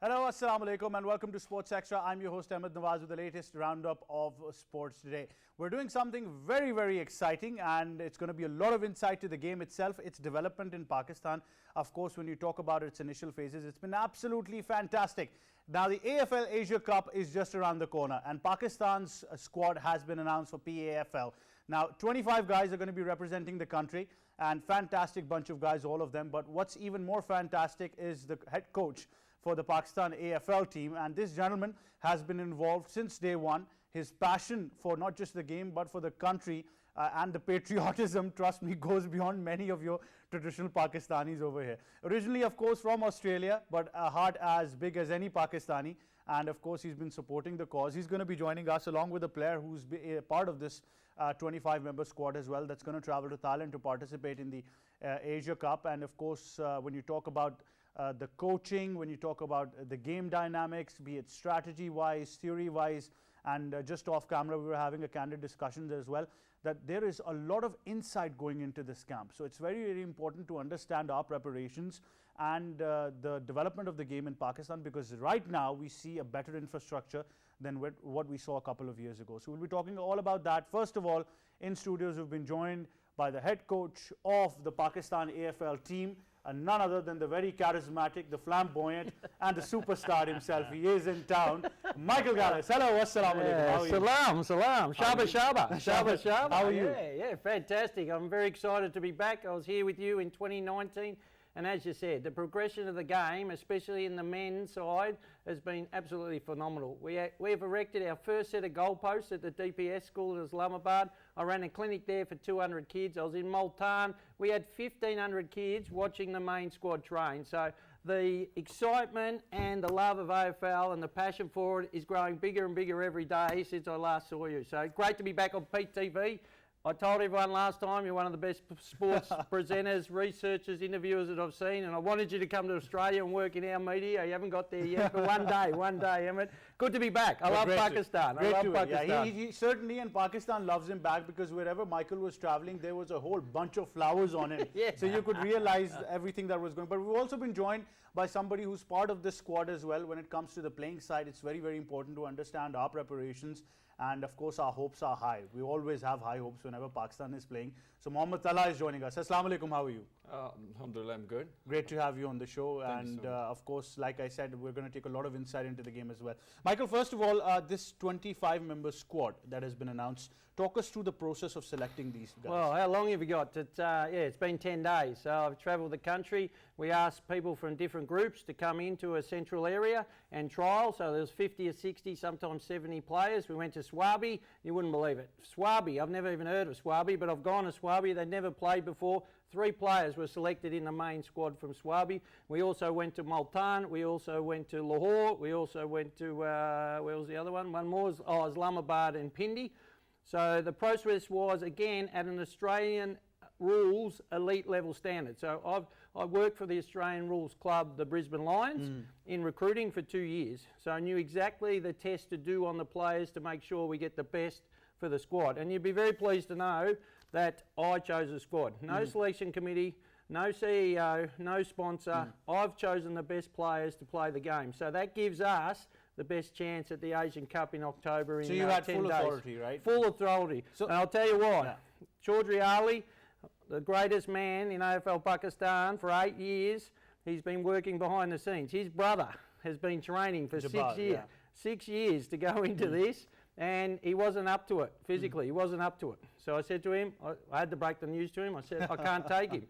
Hello, assalamu alaikum, and welcome to Sports Extra. I'm your host Ahmed Nawaz with the latest roundup of sports today. We're doing something very, very exciting, and it's going to be a lot of insight to the game itself, its development in Pakistan. Of course, when you talk about its initial phases, it's been absolutely fantastic. Now, the AFL Asia Cup is just around the corner, and Pakistan's squad has been announced for PAFL. Now, 25 guys are going to be representing the country, and fantastic bunch of guys, all of them. But what's even more fantastic is the head coach for the Pakistan AFL team, and this gentleman has been involved since day one. His passion for not just the game but for the country and the patriotism, trust me, goes beyond many of your traditional Pakistanis over here. Originally, of course, from Australia, but a heart as big as any Pakistani, and of course he's been supporting the cause. He's going to be joining us along with a player who's a part of this 25-member squad as well, that's going to travel to Thailand to participate in the Asia Cup. And of course, when you talk about the coaching, when you talk about the game dynamics, be it strategy-wise, theory-wise, and just off camera we were having a candid discussion as well, that there is a lot of insight going into this camp. So it's very, very important to understand our preparations and the development of the game in Pakistan, because right now we see a better infrastructure than what we saw a couple of years ago. So we'll be talking all about that. First of all, in studios we've been joined by the head coach of the Pakistan AFL team, and none other than the very charismatic, the flamboyant, and the superstar himself. He is in town, Michael Gallus. Hello, assalamu alaikum. How are you? Salam. Shaba. How are you? Yeah, fantastic. I'm very excited to be back. I was here with you in 2019. And as you said, the progression of the game, especially in the men's side, has been absolutely phenomenal. We have erected our first set of goalposts at the DPS school in Islamabad. I ran a clinic there for 200 kids. I was in Multan. We had 1,500 kids watching the main squad train. So the excitement and the love of AFL and the passion for it is growing bigger and bigger every day since I last saw you. So great to be back on Pete TV. I told everyone last time you're one of the best sports presenters, researchers, interviewers that I've seen, and I wanted you to come to Australia and work in our media. You haven't got there yet, but one day, Emmett. Good to be back. I love Pakistan. Yeah, he certainly, and Pakistan loves him back, because wherever Michael was traveling, there was a whole bunch of flowers on him. Yeah. So you could realize everything that was going. But we've also been joined by somebody who's part of this squad as well. When it comes to the playing side, it's very, very important to understand our preparations. And of course, our hopes are high. We always have high hopes whenever Pakistan is playing. So Mohammad Talha is joining us. Assalamu alaikum, how are you? Alhamdulillah, I'm good. Great to have you on the show. Thank you so much. Of course, like I said, we're going to take a lot of insight into the game as well. Michael, first of all, this 25-member squad that has been announced, talk us through the process of selecting these guys. Well, how long have you got? It's been 10 days. So I've travelled the country. We asked people from different groups to come into a central area and trial. So there was 50 or 60, sometimes 70 players. We went to Swabi. You wouldn't believe it. Swabi, I've never even heard of Swabi, but I've gone to Swabi. They'd never played before. 3 players were selected in the main squad from Swabi. We also went to Multan. We also went to Lahore. We also went to, where was the other one? One more was Islamabad and Pindi. So the process was, again, at an Australian rules elite level standard. So I worked for the Australian Rules Club, the Brisbane Lions, in recruiting for 2 years. So I knew exactly the test to do on the players to make sure we get the best for the squad. And you'd be very pleased to know that I chose the squad. No selection committee, no CEO, no sponsor. I've chosen the best players to play the game. So that gives us the best chance at the Asian Cup in October in 10 days. So you had full authority, right? Full authority. So, and I'll tell you what, Chaudhry Ali, the greatest man in AFL Pakistan for 8 years, he's been working behind the scenes. His brother has been training for 6 years. Yeah. 6 years to go into this, and he wasn't up to it physically. He wasn't up to it. So I said to him, I had to break the news to him. I said, I can't take him.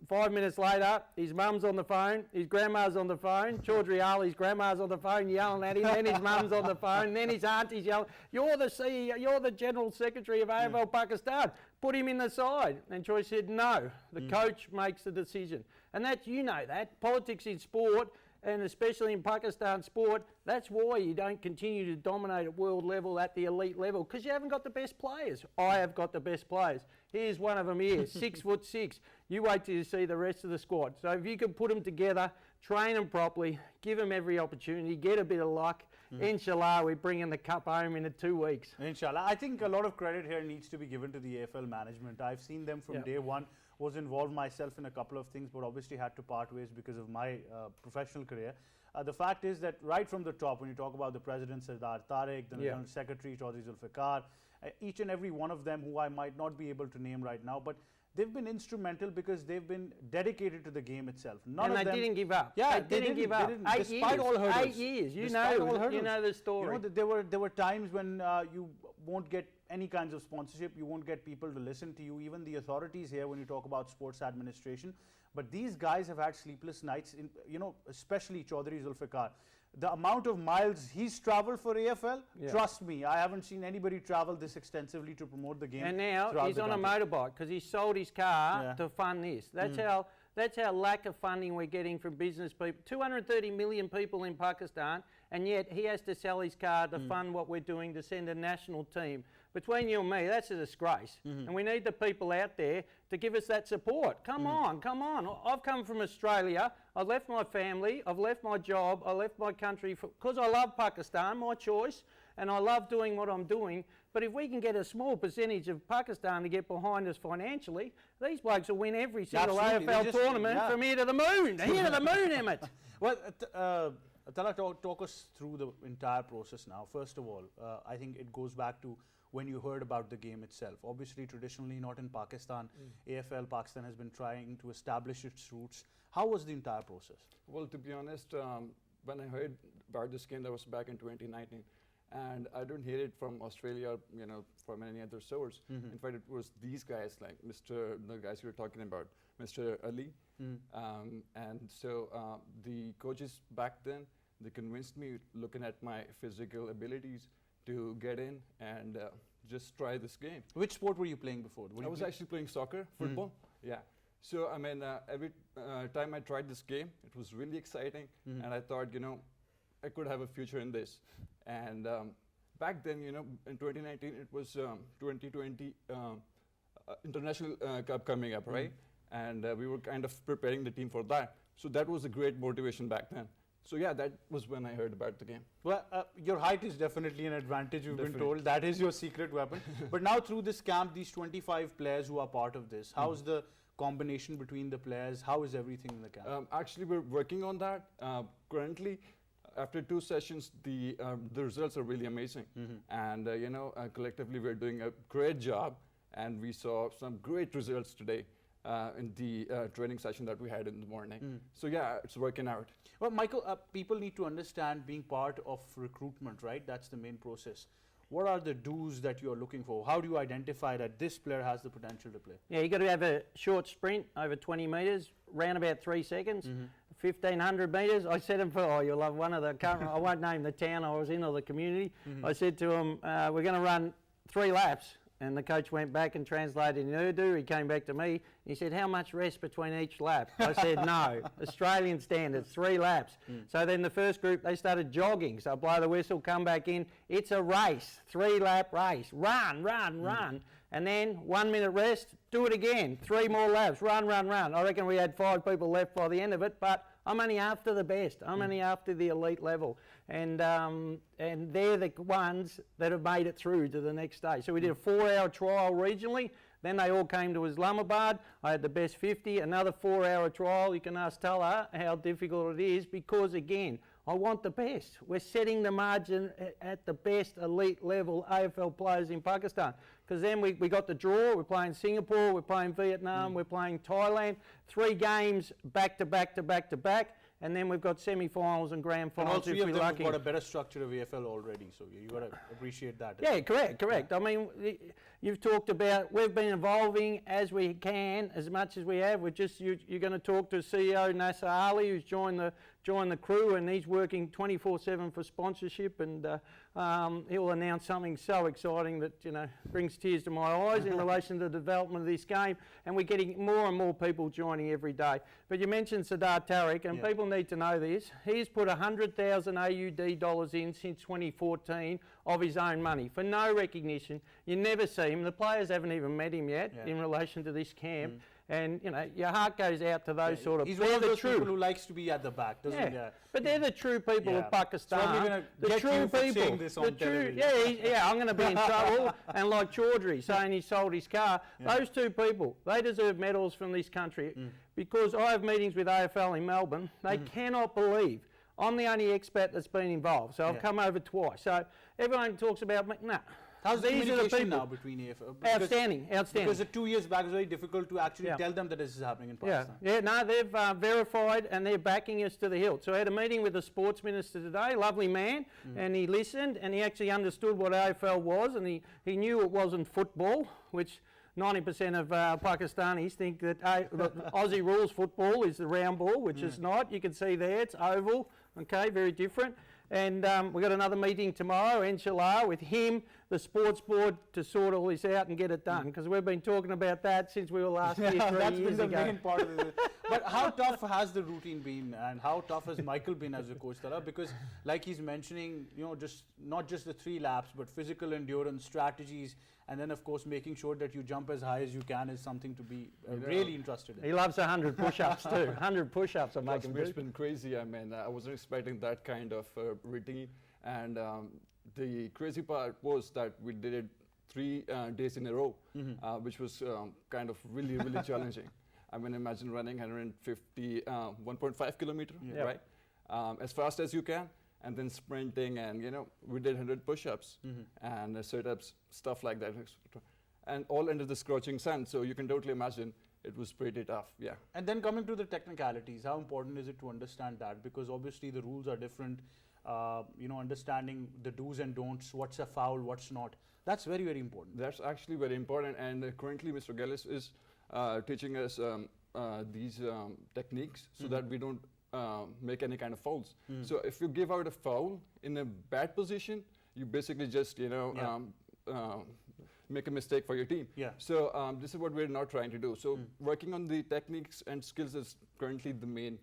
5 minutes later, his mum's on the phone, his grandma's on the phone, Chaudhry Ali's grandma's on the phone yelling at him, then his mum's on the phone, then his auntie's yelling, you're the CEO, you're the General Secretary of AFL Pakistan, put him in the side. And Troy said, no, the coach makes the decision. And that, you know that, politics in sport, and especially in Pakistan sport, that's why you don't continue to dominate at world level, at the elite level, because you haven't got the best players. I have got the best players. Here's one of them here, 6'6". You wait till you see the rest of the squad. So if you can put them together, train them properly, give them every opportunity, get a bit of luck, inshallah, we're bringing the cup home in 2 weeks. Inshallah. I think a lot of credit here needs to be given to the AFL management. I've seen them from day one was involved myself in a couple of things, but obviously had to part ways because of my professional career. The fact is that right from the top, when you talk about the President Sardar Tariq, the General Secretary Chaudhry Zulfikar, each and every one of them who I might not be able to name right now, but they've been instrumental because they've been dedicated to the game itself. None of them didn't give up. Yeah, they didn't give up. Despite all hurdles. 8 years. You know the story. You know, there were times when you won't get any kinds of sponsorship, you won't get people to listen to you, even the authorities here when you talk about sports administration. But these guys have had sleepless nights, especially Chaudhry Zulfikar. The amount of miles he's traveled for AFL, trust me, I haven't seen anybody travel this extensively to promote the game. And now he's on a motorbike because he sold his car to fund this. That's how lack of funding we're getting from business people. 230 million people in Pakistan, and yet he has to sell his car to fund what we're doing to send a national team. Between you and me, that's a disgrace. And we need the people out there to give us that support. Come on, come on. I've come from Australia. I've left my family. I've left my job. I left my country because I love Pakistan, my choice, and I love doing what I'm doing. But if we can get a small percentage of Pakistan to get behind us financially, these blokes will win every single AFL tournament from here to the moon. Here to the moon, Emmett. Well, Tala, talk us through the entire process now. First of all, I think it goes back to when you heard about the game itself. Obviously, traditionally not in Pakistan. AFL Pakistan has been trying to establish its roots. How was the entire process? Well, to be honest, when I heard about this game, that was back in 2019. And I didn't hear it from Australia, from any other source. In fact, it was these guys, like the guys you were talking about, Mr. Ali. And so the coaches back then, they convinced me, looking at my physical abilities, to get in and just try this game. Which sport were you playing before? I was actually playing soccer, football. Yeah. So, I mean, every time I tried this game, it was really exciting. And I thought, I could have a future in this. And back then, in 2019, it was 2020 International Cup coming up, right? And we were kind of preparing the team for that. So that was a great motivation back then. So yeah, that was when I heard about the game. Well, your height is definitely an advantage, you've been told. That is your secret weapon. But now through this camp, these 25 players who are part of this, how's the combination between the players? How is everything in the camp? Actually, we're working on that. Currently, after 2 sessions, the results are really amazing. And, collectively, we're doing a great job. And we saw some great results today. In the training session that we had in the morning. So yeah, it's working out. Well, Michael, people need to understand being part of recruitment, right? That's the main process. What are the do's that you're looking for? How do you identify that this player has the potential to play? Yeah, you got to have a short sprint over 20 metres, round about 3 seconds. 1,500 metres. I said him you'll love one of the, I won't name the town I was in or the community. I said to him, we're going to run 3 laps. And the coach went back and translated in Urdu. He came back to me. And he said, how much rest between each lap? I said, no. Australian standards, 3 laps. So then the first group, they started jogging. So I blow the whistle, come back in. It's a race, 3-lap race. Run, run, run. And then 1 minute rest, do it again. 3 more laps, run, run, run. I reckon we had 5 people left by the end of it, but I'm only after the best. I'm only after the elite level. And they're the ones that have made it through to the next stage. So we did a 4-hour trial regionally. Then they all came to Islamabad. I had the best 50. Another 4-hour trial. You can ask Tala how difficult it is because, again, I want the best. We're setting the margin at the best elite level AFL players in Pakistan. Because then we got the draw. We're playing Singapore. We're playing Vietnam. We're playing Thailand. 3 games back to back to back to back. And then we've got semi-finals and grand finals if we're lucky. And all 3 of them have got a better structure of AFL already, so you've got to appreciate that. Yeah, correct. I mean, you've talked about, we've been evolving as we can, as much as we have. You're going to talk to CEO Nasser Ali, who's joined the crew, and he's working 24/7 for sponsorship, and he'll announce something so exciting that brings tears to my eyes in relation to the development of this game, and we're getting more and more people joining every day. But you mentioned Sardar Tariq, and people need to know this. He's put 100,000 AUD dollars in since 2014 of his own money for no recognition. You never see him. The players haven't even met him yet in relation to this camp. And, you know, your heart goes out to those sort of He's they're one of the those true. people who likes to be at the back, doesn't he? Yeah, but they're the true people Yeah. of Pakistan. So I'm gonna the get true you for people. saying this on the true, television. yeah, I'm going to be in trouble. And like Chaudhry saying he sold his car, those two people, they deserve medals from this country because I have meetings with AFL in Melbourne. They cannot believe I'm the only expat that's been involved. So I've come over twice. So everyone talks about me. No. How's the These are the communication people. now between AFL? Because- Outstanding. Because 2 years back it was very difficult to actually Yeah. tell them that this is happening in Yeah, Pakistan. no, they've verified and they're backing us to the hilt. So I had a meeting with the sports minister today, lovely man, and he listened and he actually understood what AFL was and he knew it wasn't football, which 90% of Pakistanis think that Aussie rules football is the round ball, which is not. You can see there, it's oval, okay, very different. And we've got another meeting tomorrow, inshallah, with him, the sports board, to sort all this out and get it done. Because we've been talking about that since we were last here 3 That's years been the ago. main part of it. But how tough has the routine been, and how tough has Michael been as a coach, Tara? Because, like he's mentioning, you know, just not just the 3 laps, but physical endurance, strategies, and then of course making sure that you jump as high as you can is something to be really interested in. He loves 100 push-ups too. 100 push-ups I make Trust him me, it's do. been crazy. I mean, I wasn't expecting that kind of routine. And the crazy part was that we did it 3 days in a row, which was kind of really, really challenging. I mean, imagine running 1.5 kilometer, right? As fast as you can, and then sprinting, and you know, we did 100 push-ups and sit-ups, stuff like that, and all under the scorching sun. So you can totally imagine it was pretty tough. Yeah. And then coming to the technicalities, how important is it to understand that? Because obviously the rules are different. You know, understanding the do's and don'ts, what's a foul, what's not. That's very, very important. That's actually very important, and currently Mr. Gallus is teaching us these techniques so that we don't make any kind of fouls. So if you give out a foul in a bad position, you basically just, you know, make a mistake for your team. Yeah. So this is what we're not trying to do. So working on the techniques and skills is currently the main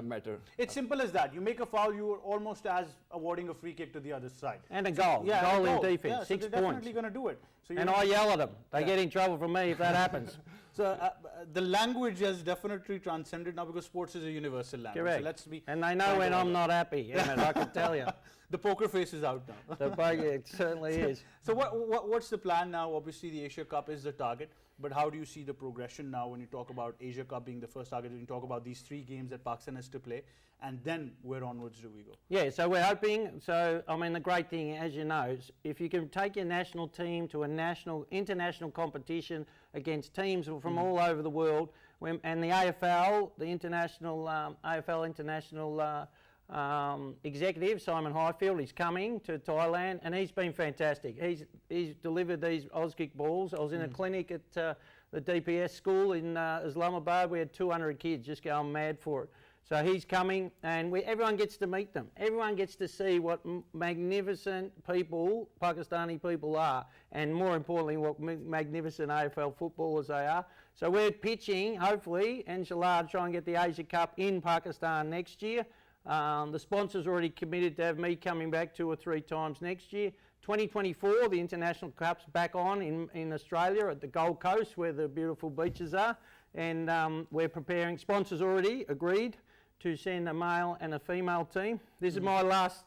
matter. It's simple as that. You make a foul, you are almost as awarding a free kick to the other side. And a goal. Yeah, goal and in a goal. defence. Yeah, so 6 they're points. definitely going to do it. So And I yell at them. They get in trouble from me if that happens. So the language has definitely transcended now because sports is a universal language. Correct. So let's be. And they know frank when about I'm that. not happy, Emmett, I can tell you. The poker face is out now. The buggy, it certainly is. So what's the plan now? Obviously, the Asia Cup is the target, but how do you see the progression now when you talk about Asia Cup being the first target? When you talk about these 3 games that Pakistan has to play, and then where onwards do we go? Yeah, so we're hoping, I mean, the great thing, as you know, is if you can take your national team to a international competition against teams from all over the world, and the AFL, the international, AFL international executive, Simon Highfield, he's coming to Thailand, and he's been fantastic. He's delivered these Auskick balls. I was in a clinic at the DPS school in Islamabad. We had 200 kids just going mad for it. So he's coming, and everyone gets to meet them. Everyone gets to see what magnificent people Pakistani people are, and more importantly, what magnificent AFL footballers they are. So we're pitching, hopefully, inshallah, to try and get the Asia Cup in Pakistan next year. The sponsor's already committed to have me coming back 2 or 3 times next year. 2024, the International Cup's back on in Australia at the Gold Coast where the beautiful beaches are. And we're preparing, sponsors already agreed to send a male and a female team. This is my last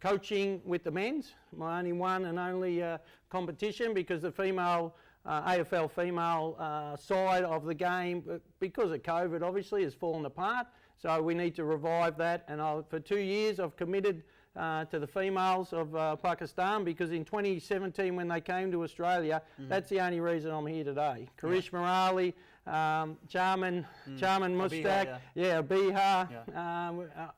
coaching with the men's, my only one and only competition, because the female AFL female side of the game, because of COVID obviously, has fallen apart. So we need to revive that, and for 2 years I've committed to the females of Pakistan, because in 2017 when they came to Australia, that's the only reason I'm here today. Karishma Ali, Charman Mushtaq, Abiha,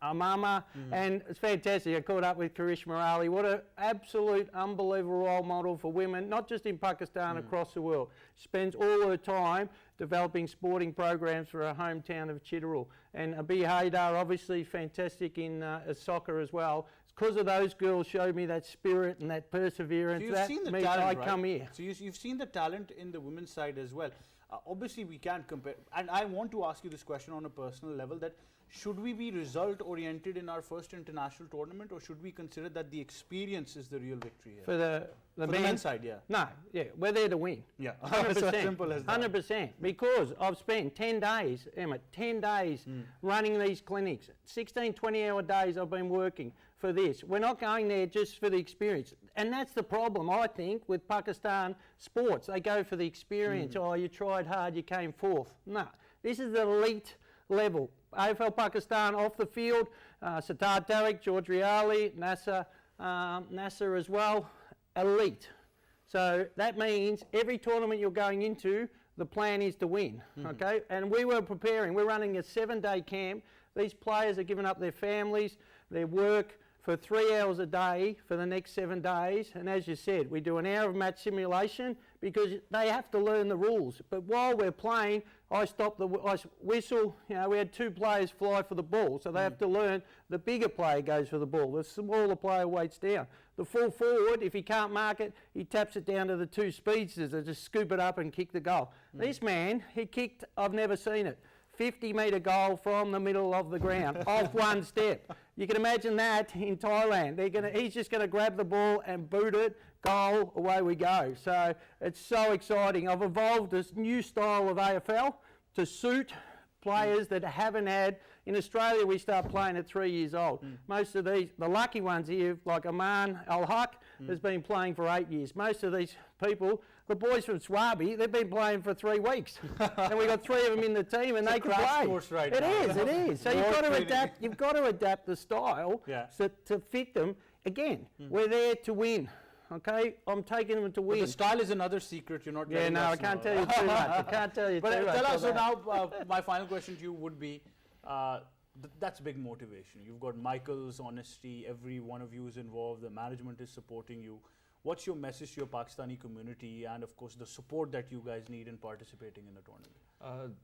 Amama, and it's fantastic. I caught up with Karishma Ali. What an absolute unbelievable role model for women, not just in Pakistan, across the world. Spends all her time developing sporting programs for her hometown of Chittorul. And Abi Haidar, obviously fantastic in soccer as well. Because of those girls showed me that spirit and that perseverance. So you've that seen the means talent, I right? come here. So you've seen the talent in the women's side as well. Obviously, we can't compare. And I want to ask you this question on a personal level, that should we be result-oriented in our first international tournament, or should we consider that the experience is the real victory here? the For men. the men's side, yeah. No, yeah, we're there to win. Yeah, 100%. it's as simple as that. 100%. Because I've spent 10 days, Emma, 10 days running these clinics. 16, 20-hour days I've been working for this. We're not going there just for the experience. And that's the problem, I think, with Pakistan sports. They go for the experience. Oh, you tried hard, you came fourth. No, this is the elite level. AFL Pakistan off the field, Sattar Tariq, George Riali, Nasser as well, elite. So that means every tournament you're going into, the plan is to win, okay? And we were preparing. We're running a 7-day camp. These players are giving up their families, their work for 3 hours a day for the next 7 days. And as you said, we do an hour of match simulation because they have to learn the rules. But while we're playing, I whistle. You know, we had 2 players fly for the ball, so they have to learn the bigger player goes for the ball. The smaller player waits down. The full forward, if he can't mark it, he taps it down to the 2 speedsters that just scoop it up and kick the goal. This man, he kicked, I've never seen it, 50-metre goal from the middle of the ground, off one step. You can imagine that in Thailand. He's just going to grab the ball and boot it, goal, away we go. So it's so exciting. I've evolved this new style of AFL to suit players that haven't had. In Australia, we start playing at 3 years old. Most of these, the lucky ones here, like Aman Al-Haq, has been playing for 8 years. Most of these people, the boys from Swabi, they've been playing for 3 weeks. And we've got 3 of them in the team and they can play. Course right It now. is. So you've got to adapt the style to fit them. Again, we're there to win. Okay, I'm taking them to win. But the style is another secret. You're not. Yeah, no, I can't tell you too much. I can't tell you But too much. tell us, so about now my final question to you would be, that's big motivation. You've got Michael's honesty, every one of you is involved, the management is supporting you. What's your message to your Pakistani community and of course the support that you guys need in participating in the tournament?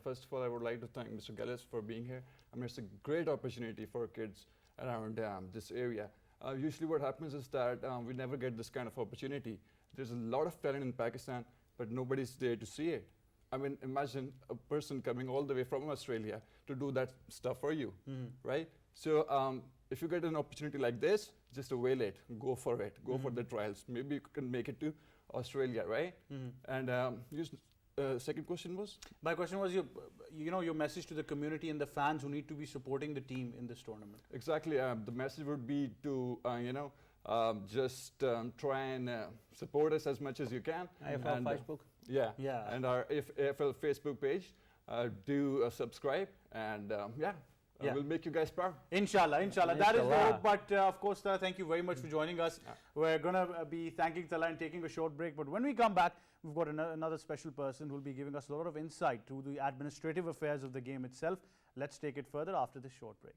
First of all, I would like to thank Mr. Gallus for being here. I mean, it's a great opportunity for kids around this area. Usually what happens is that we never get this kind of opportunity. There's a lot of talent in Pakistan, but nobody's there to see it. I mean, imagine a person coming all the way from Australia to do that stuff for you, right? So if you get an opportunity like this, just avail it, go for it, go for the trials. Maybe you can make it to Australia, right? And second question was? My question was your message to the community and the fans who need to be supporting the team in this tournament. Exactly. The message would be to just try and support us as much as you can. AFL Facebook. Yeah. And our AFL Facebook page. Do subscribe and we'll make you guys proud. Inshallah. That is the hope. But of course, thank you very much for joining us. We're going to be thanking Tala and taking a short break. But when we come back, we've got another special person who will be giving us a lot of insight to the administrative affairs of the game itself. Let's take it further after this short break.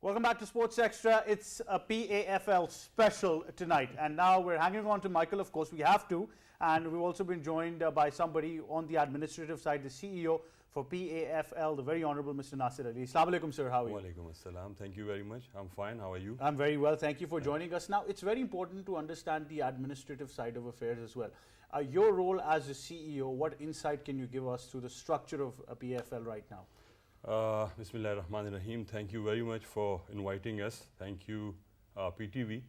Welcome back to Sports Extra. It's a PAFL special tonight. And now we're hanging on to Michael, of course, we have to. And we've also been joined by somebody on the administrative side, the CEO for PAFL, the very Honourable Mr. Nasir Ali. Assalamu alaikum, sir. How are you? Walaikum assalam. Thank you very much. I'm fine. How are you? I'm very well. Thank you for joining us. Now, it's very important to understand the administrative side of affairs as well. Your role as a CEO, what insight can you give us to the structure of PAFL right now? Bismillah ar-Rahman ar-Rahim. Thank you very much for inviting us. Thank you, PTV.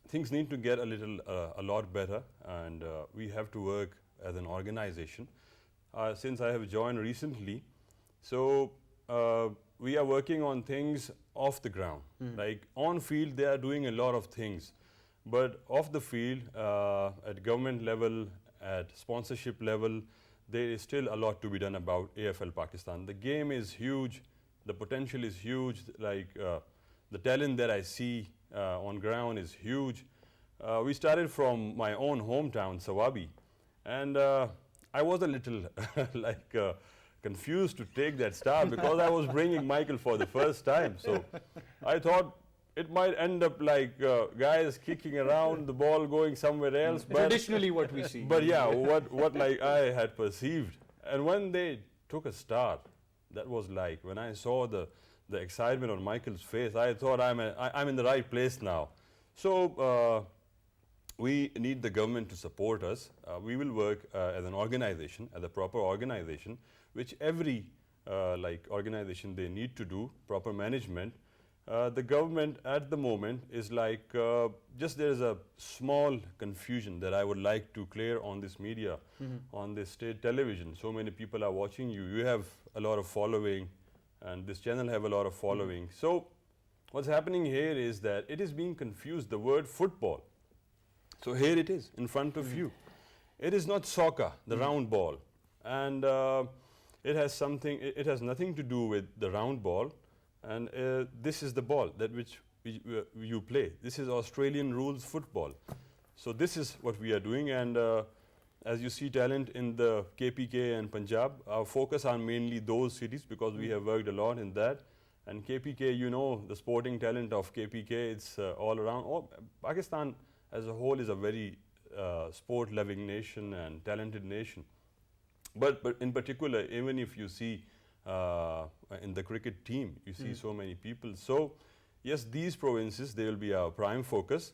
Things need to get a lot better, and we have to work as an organization. Since I have joined recently, so we are working on things off the ground. Like on field, they are doing a lot of things, but off the field, at government level, at sponsorship level, there is still a lot to be done about AFL Pakistan. The game is huge, the potential is huge, like the talent that I see on ground is huge. We started from my own hometown, Sawabi, and I was a little confused to take that start because I was bringing Michael for the first time. So I thought it might end up like guys kicking around, the ball going somewhere else. But Traditionally what we see. but yeah, what like I had perceived. And when they took a start, that was like, when I saw the excitement on Michael's face, I thought I'm in the right place now. So we need the government to support us. We will work as an organization, as a proper organization, which every like organization they need to do, proper management. The government at the moment is like, just there is a small confusion that I would like to clear on this media, on this state television. So many people are watching you. You have a lot of following, and this channel have a lot of following. So what's happening here is that it is being confused, the word football. So here it is in front of you. It is not soccer, the round ball. And it has nothing to do with the round ball. And this is the ball that which you play. This is Australian rules football. So this is what we are doing. And as you see talent in the KPK and Punjab, our focus are mainly those cities because we have worked a lot in that. And KPK, you know, the sporting talent of KPK, it's all around. Pakistan as a whole is a very sport-loving nation and talented nation. But in particular, even if you see in the cricket team, you see so many people. So yes, these provinces, they will be our prime focus.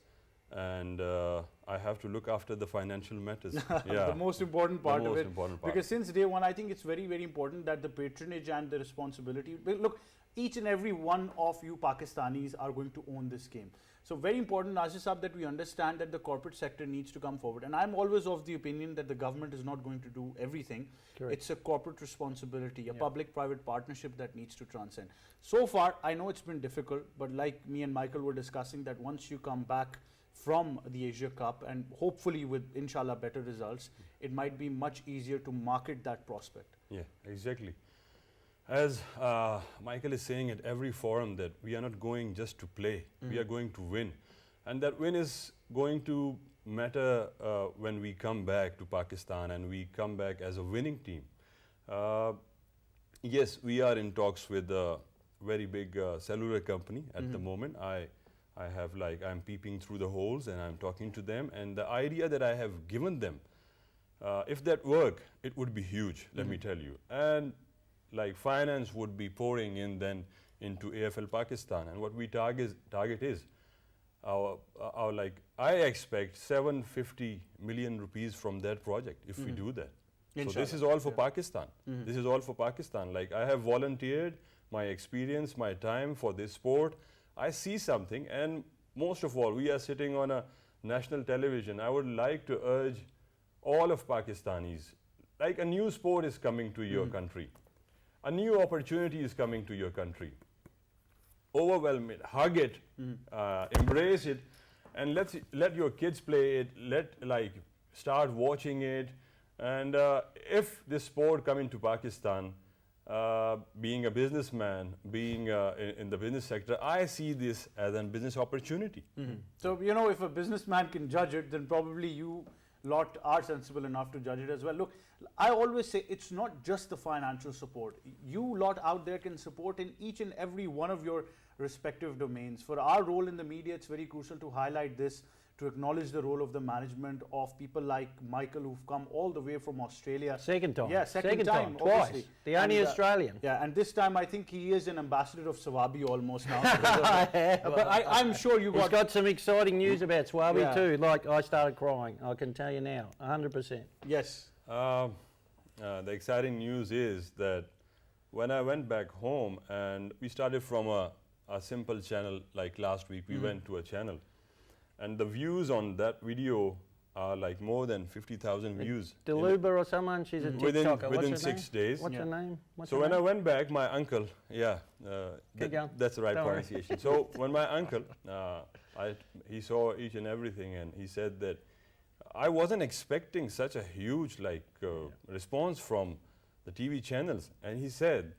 And I have to look after the financial matters. Yeah. The most important part The of most it. important part. Because since day one, I think it's very, very important that the patronage and the responsibility. Look, each and every one of you Pakistanis are going to own this game. So very important, Nazir Saab, that we understand that the corporate sector needs to come forward. And I'm always of the opinion that the government is not going to do everything. Correct. It's a corporate responsibility, a public-private partnership that needs to transcend. So far, I know it's been difficult, but like me and Michael were discussing, that once you come back from the Asia Cup and hopefully with inshallah better results, it might be much easier to market that prospect. Yeah, exactly. As Michael is saying at every forum, that we are not going just to play, we are going to win. And that win is going to matter when we come back to Pakistan and we come back as a winning team. Yes, we are in talks with a very big cellular company at the moment. I'm peeping through the holes and I'm talking to them. And the idea that I have given them, if that work, it would be huge, let me tell you. And like finance would be pouring in then into AFL Pakistan, and what we target is our like, I expect 750 million rupees from that project if we do that. So this is all for Pakistan. This is all for Pakistan. Like, I have volunteered my experience, my time for this sport. I see something, and most of all, we are sitting on a national television. I would like to urge all of Pakistanis, like, a new sport is coming to your country. A new opportunity is coming to your country. Overwhelm it, hug it, embrace it, and let your kids play it. Start watching it. And if this sport come into Pakistan, being a businessman, being in the business sector, I see this as a business opportunity. So, you know, if a businessman can judge it, then probably you lot are sensible enough to judge it as well. Look, I always say it's not just the financial support. You lot out there can support in each and every one of your respective domains. For our role in the media, it's very crucial to highlight this, to acknowledge the role of the management, of people like Michael, who've come all the way from Australia. Second time. Yeah, second time, twice. obviously. The only And, Australian. Yeah, and this time I think he is an ambassador of Swabi almost now. But I'm sure you He's got some exciting news about Swabi Yeah. too. Like, I started crying, I can tell you now, 100%. Yes. The exciting news is that when I went back home and we started from a simple channel, like last week we went to a channel, and the views on that video are like more than 50,000 views. Deluba or someone, she's a TikToker. Within What's her 6 days. What's her name? What's So her when name? I went back, my uncle, Keep going. that's the right Don't worry. pronunciation. So when my uncle, he saw each and everything, and he said that I wasn't expecting such a huge response from the TV channels. And he said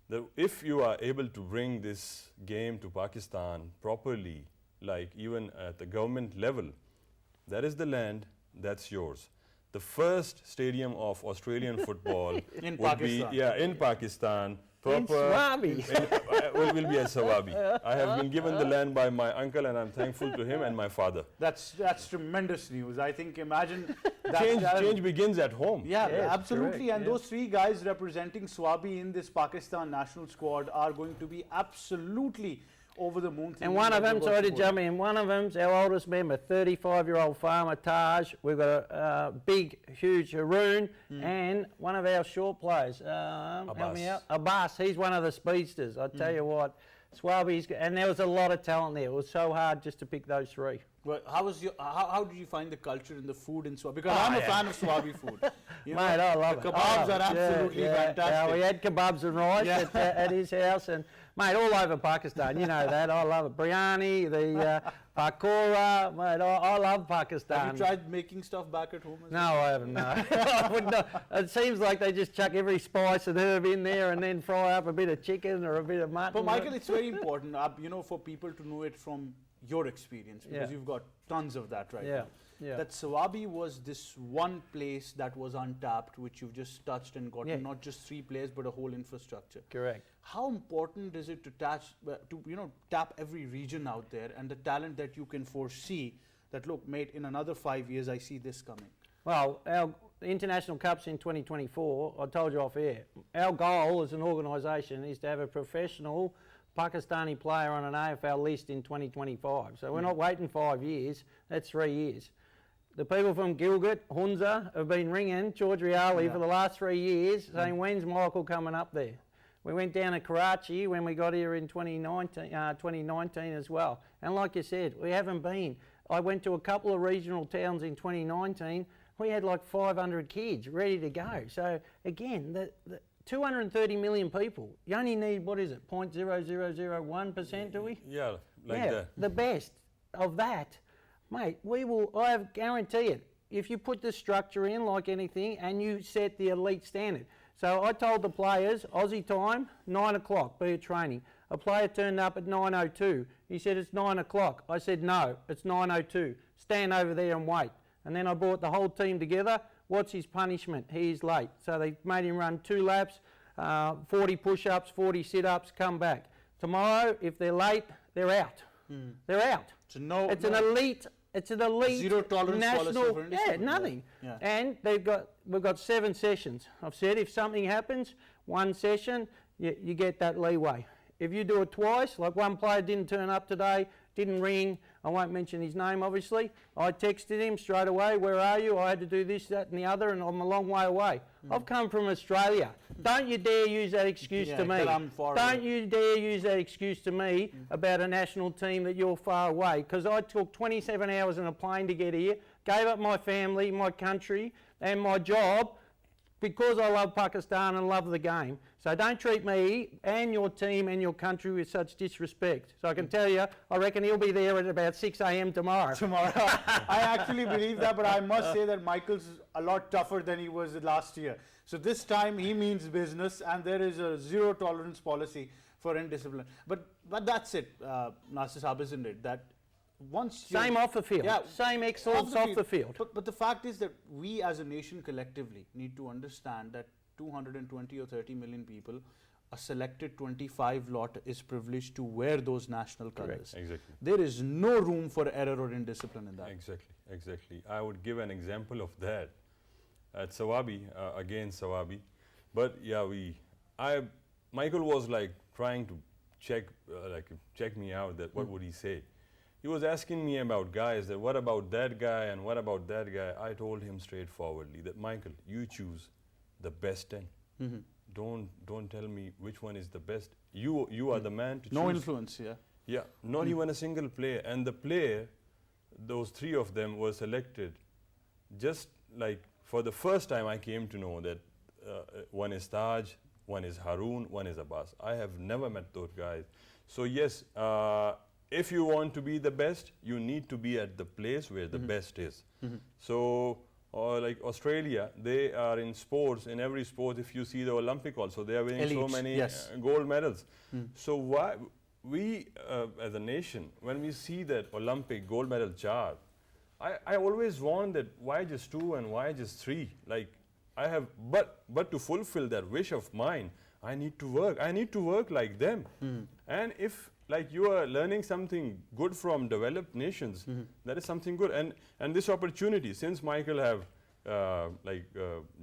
that if you are able to bring this game to Pakistan properly, like even at the government level, that is the land, that's yours. the first stadium of Australian football In would Pakistan. be in Pakistan. In Swabi. Will be at Sawabi. I have been given the land by my uncle, and I'm thankful to him and my father. That's tremendous news. I think imagine that Change begins at home. Yeah, Yes, absolutely. correct, And yeah. those three guys representing Swabi in this Pakistan national squad are going to be absolutely over the moon. And one of them, sorry to jump in, one of them's our oldest member, 35-year-old farmer Taj. We've got a big, huge Haroon, and one of our short players, help me out, Abbas. He's one of the speedsters. I tell you what, Swabi's, and there was a lot of talent there. It was so hard just to pick those three. Well, how did you find the culture and the food in Swabi? Because I'm a fan of Swabi food. You Mate, I love it. the I kebabs love are it. absolutely fantastic. Yeah, we had kebabs and rice at his house, and mate, all over Pakistan. You know that. I love it. Biryani, the pakora, mate. I love Pakistan. Have you tried making stuff back at home? As No, I haven't. No. I would not. It seems like they just chuck every spice and herb in there, and then fry up a bit of chicken or a bit of mutton. But Michael, it's very important, for people to know it from your experience, because Yeah. you've got tons of that right Yeah, now. yeah. That Sawabi was this one place that was untapped, which you've just touched and gotten Yeah. not just 3 players but a whole infrastructure. Correct. How important is it to tap every region out there and the talent that you can foresee that, look, mate, in another 5 years I see this coming? Well, our International Cups in 2024, I told you off air, our goal as an organisation is to have a professional Pakistani player on an AFL list in 2025. So we're not waiting 5 years, that's 3 years. The people from Gilgit, Hunza, have been ringing Chaudhry Ali for the last 3 years saying, when's Michael coming up there? We went down to Karachi when we got here in 2019 as well. And like you said, we haven't been. I went to a couple of regional towns in 2019. We had like 500 kids ready to go. So again, the 230 million people, you only need, what is it, 0.0001%, do we? Yeah, like that. The best of that, mate, I guarantee it, if you put the structure in like anything and you set the elite standard. So I told the players, Aussie time, 9 o'clock, be at training. A player turned up at 9:02. He said, it's 9 o'clock. I said, no, it's 9:02. Stand over there and wait. And then I brought the whole team together. What's his punishment? He's late. So they made him run 2 laps, 40 push-ups, 40 sit-ups, come back. Tomorrow, if they're late, they're out. They're out. So no, It's an elite. It's an elite Zero tolerance policy national. for Yeah, indiscipline. nothing. Yeah. And we've got 7 sessions. I've said if something happens, 1 session, you get that leeway. If you do it twice, like one player didn't turn up today, didn't ring, I won't mention his name obviously, I texted him straight away, where are you? I had to do this, that and the other, and I'm a long way away. I've come from Australia. Don't you dare use that excuse to me. that I'm far Don't away. you dare use that excuse to me about a national team that you're far away, because I took 27 hours in a plane to get here, gave up my family, my country and my job because I love Pakistan and love the game. So don't treat me and your team and your country with such disrespect. So I can tell you, I reckon he'll be there at about 6 a.m. tomorrow. I actually believe that, but I must say that Michael's a lot tougher than he was last year. So this time he means business, and there is a zero tolerance policy for indiscipline. But that's it, Nasir Saab, isn't it? That once you Same off the field, Yeah, same excellence off the field. But the fact is that we as a nation collectively need to understand that 220 or 30 million people, a selected 25 lot is privileged to wear those national colours. Exactly. There is no room for error or indiscipline in that. Exactly. I would give an example of that at Sawabi, again Sawabi. But yeah, Michael was like trying to check me out, that what would he say. He was asking me about guys, that what about that guy and what about that guy. I told him straightforwardly that, Michael, you choose the best 10. Don't tell me which one is the best. You are the man to choose. No influence, yeah. Yeah, not even a single player. And the player, those 3 of them were selected just like for the first time. I came to know that one is Taj, one is Haroon, one is Abbas. I have never met those guys. So yes, if you want to be the best, you need to be at the place where the best is. So like Australia, they are in sports, in every sport. If you see the Olympic also, they are winning so Elites, many yes. gold medals. So why we as a nation, when we see that Olympic gold medal chart, I always want that why just 2 and why just 3? Like I have, but to fulfill that wish of mine, I need to work. I need to work like them. And if like you are learning something good from developed nations, that is something good. And this opportunity, since Michael have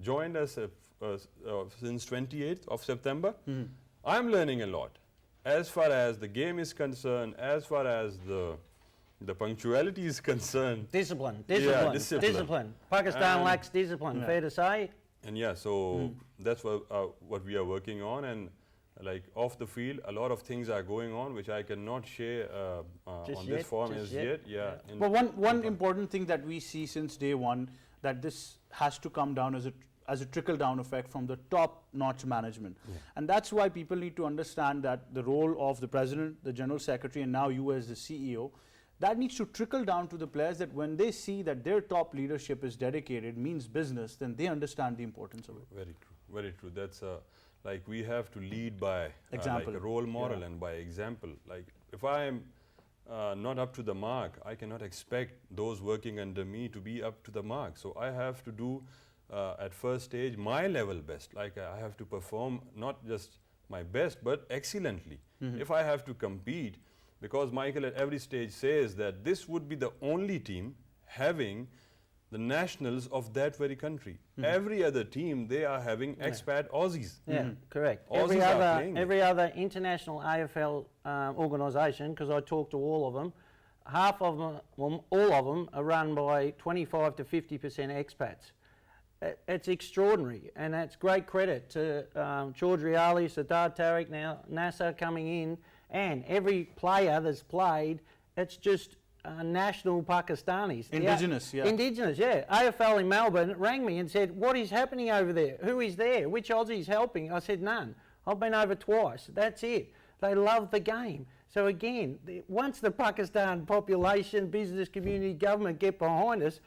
joined us since 28th of September, I'm learning a lot. As far as the game is concerned, as far as the punctuality is concerned. Discipline. Yeah, discipline. Pakistan lacks discipline, fair to say. And yeah, so that's what we are working on. And like off the field, a lot of things are going on which I cannot share on this forum as yet. Yeah. But one important thing that we see since day one, that this has to come down as a trickle-down effect from the top-notch management. And that's why people need to understand that the role of the president, the general secretary, and now you as the CEO, that needs to trickle down to the players, that when they see that their top leadership is dedicated, means business, then they understand the importance of it. Very true, very true. That's like we have to lead by example. Like a role model and by example. Like if I am not up to the mark, I cannot expect those working under me to be up to the mark. So I have to do at first stage my level best. Like I have to perform not just my best but excellently. If I have to compete, because Michael at every stage says that this would be the only team having the nationals of that very country. Every other team, they are having expat Aussies. Yeah, correct. Aussies Every other international AFL organisation, because I talk to all of them, half of them, well, all of them are run by 25 to 50% expats. It's extraordinary, and that's great credit to Chaudhry Ali, Sardar Tariq, now Nasser coming in, and every player that's played, it's just national Pakistanis. Indigenous, Indigenous, yeah. AFL in Melbourne rang me and said, what is happening over there? Who is there? Which Aussie's helping? I said, none. I've been over twice. That's it. They love the game. So again, once the Pakistan population, business community, government get behind us,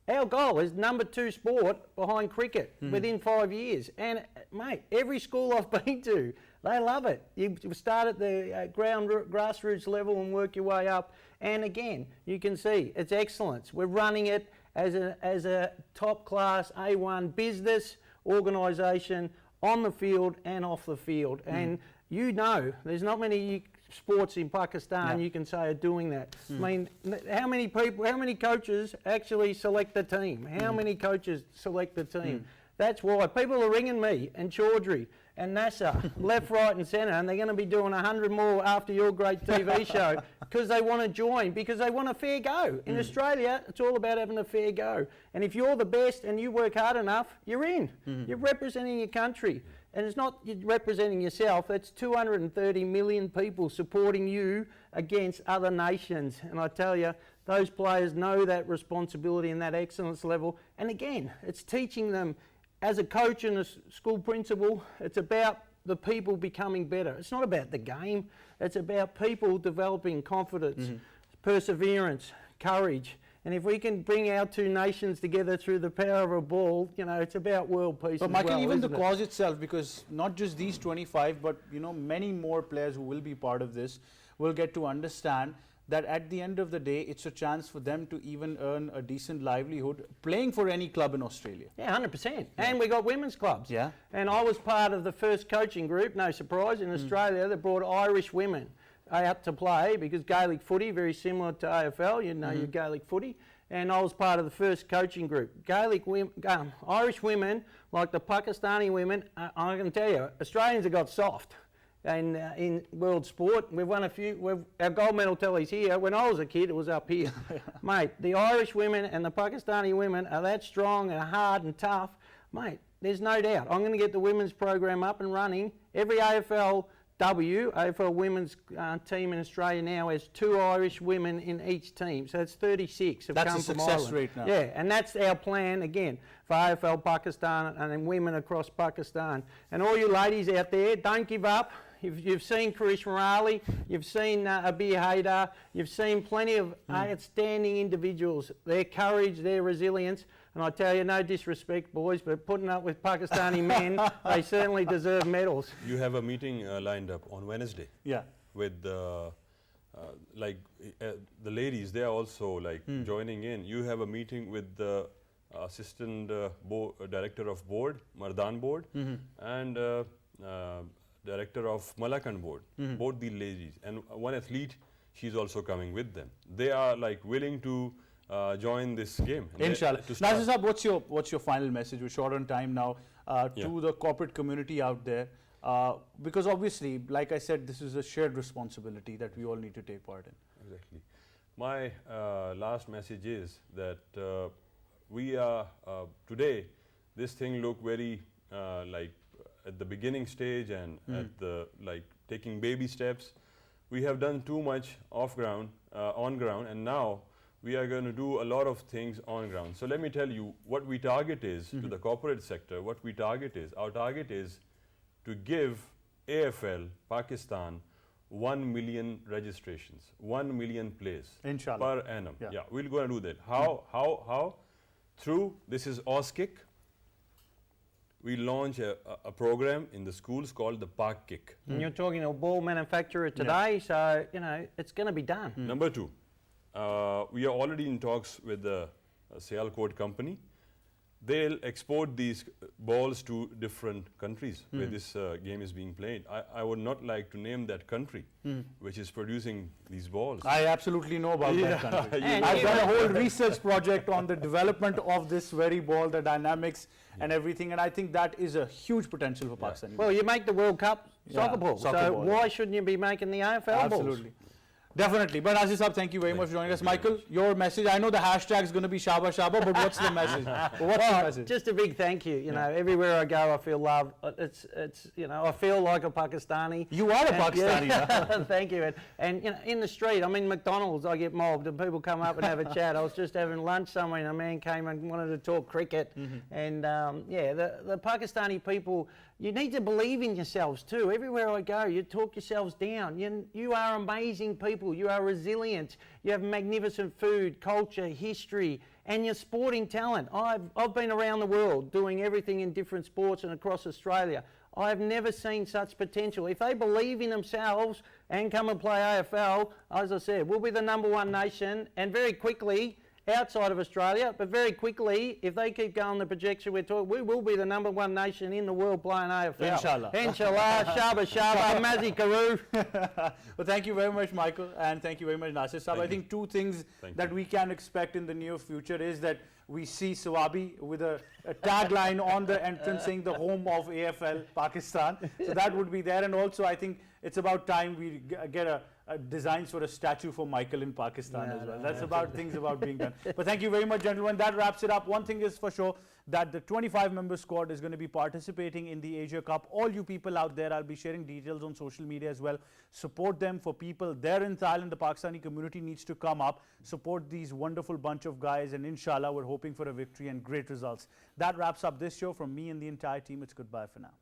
our goal is number 2 sport behind cricket within 5 years. And mate, every school I've been to, they love it. You start at the grassroots level and work your way up. And again, you can see it's excellence. We're running it as a top class A1 business organisation on the field and off the field. And you know, there's not many sports in Pakistan you can say are doing that. I mean, how many coaches actually select the team? How many coaches select the team? That's why people are ringing me and Chaudhry and Nasser left, right and centre, and they're going to be doing 100 more after your great TV show because they want to join, because they want a fair go. In Australia, it's all about having a fair go. And if you're the best and you work hard enough, you're in. You're representing your country. And it's not representing yourself, it's 230 million people supporting you against other nations. And I tell you, those players know that responsibility and that excellence level. And again, it's teaching them as a coach and a school principal, it's about the people becoming better. It's not about the game, it's about people developing confidence, perseverance, courage. And if we can bring our 2 nations together through the power of a ball, you know, it's about world peace. But Michael, even the cause itself, because not just these 25, but you know, many more players who will be part of this will get to understand that at the end of the day, it's a chance for them to even earn a decent livelihood playing for any club in Australia. Yeah, 100%. And we got women's clubs. Yeah. And I was part of the first coaching group, no surprise, in Australia that brought Irish women out to play, because Gaelic footy, very similar to AFL, you know your Gaelic footy, and I was part of the first coaching group. Irish women, like the Pakistani women, I can tell you, Australians have got soft. And in world sport, we've won a few. Our gold medal tally's here. When I was a kid, it was up here. Mate, the Irish women and the Pakistani women are that strong and hard and tough. Mate, there's no doubt. I'm going to get the women's program up and running. Every AFL women's team in Australia now has 2 Irish women in each team. So it's 36 have that's come a from success Ireland. rate now. Yeah, and that's our plan, again, for AFL Pakistan and then women across Pakistan. And all you ladies out there, don't give up. You've seen Karishma Ali, you've seen Abir Haidar, you've seen plenty of outstanding individuals, their courage, their resilience, and I tell you, no disrespect, boys, but putting up with Pakistani men, they certainly deserve medals. You have a meeting lined up on Wednesday. Yeah. With like the ladies, they are also like joining in. You have a meeting with the assistant director of board, Mardan board, and director of Malakan board, both the ladies, and one athlete, she's also coming with them. They are like willing to join this game. Inshallah. Nasir Saab, what's your final message? We're short on time now to the corporate community out there, because obviously, like I said, this is a shared responsibility that we all need to take part in. Exactly. My last message is that we are today, this thing look very like at the beginning stage and at the like taking baby steps. We have done too much off ground, on ground, and now we are going to do a lot of things on ground. So let me tell you what we target is to the corporate sector. What we target is, our target is to give AFL Pakistan 1 million registrations, 1 million plays Inshallah. per annum. Yeah, we're going to do that. How? Through, this is OSKIC. We launch a program in the schools called the Park Kick. And you're talking to a ball manufacturer today, so, you know, it's going to be done. Number two, we are already in talks with the Sialkot company. They'll export these balls to different countries where this game is being played. I would not like to name that country which is producing these balls. I absolutely know about that country. And I've done a whole research project on the development of this very ball, the dynamics and everything, and I think that is a huge potential for Pakistan. Well, you make the World Cup soccer ball, soccer so ball, why shouldn't you be making the AFL balls? Absolutely. Definitely. But Aziz Saab, thank you very much for joining us. Michael, your message. I know the hashtag is going to be Shaba Shaba, but what's the message? What's the message? Just a big thank you. You know, everywhere I go, I feel love. It's you know, I feel like a Pakistani. You are a Pakistani. Yeah. Thank you. And you know, in the street, I'm in McDonald's, I get mobbed, and people come up and have a chat. I was just having lunch somewhere, and a man came and wanted to talk cricket. And yeah, the Pakistani people, you need to believe in yourselves too. Everywhere I go, you talk yourselves down. You are amazing people. You are resilient. You have magnificent food, culture, history, and your sporting talent. I've been around the world doing everything in different sports and across Australia. I've never seen such potential. If they believe in themselves and come and play AFL, as I said, we'll be the #1 nation, and very quickly, outside of Australia, but very quickly, if they keep going the projection we're talking, we will be the #1 nation in the world playing AFL. Inshallah. Inshallah, Shaba Shaba, Mazi Karoo. Well, thank you very much, Michael, and thank you very much, Nasir Saab. I think two things that we can expect in the near future is that we see Swabi with a tagline on the entrance saying the home of AFL Pakistan. So that would be there. And also, I think it's about time we get a designs for a statue for Michael in Pakistan as well. That's about things about being done. But thank you very much, gentlemen. That wraps it up. One thing is for sure, that the 25-member squad is going to be participating in the Asia Cup. All you people out there, I'll be sharing details on social media as well. Support them. For people there in Thailand, the Pakistani community needs to come up, support these wonderful bunch of guys, and inshallah, we're hoping for a victory and great results. That wraps up this show. From me and the entire team, it's goodbye for now.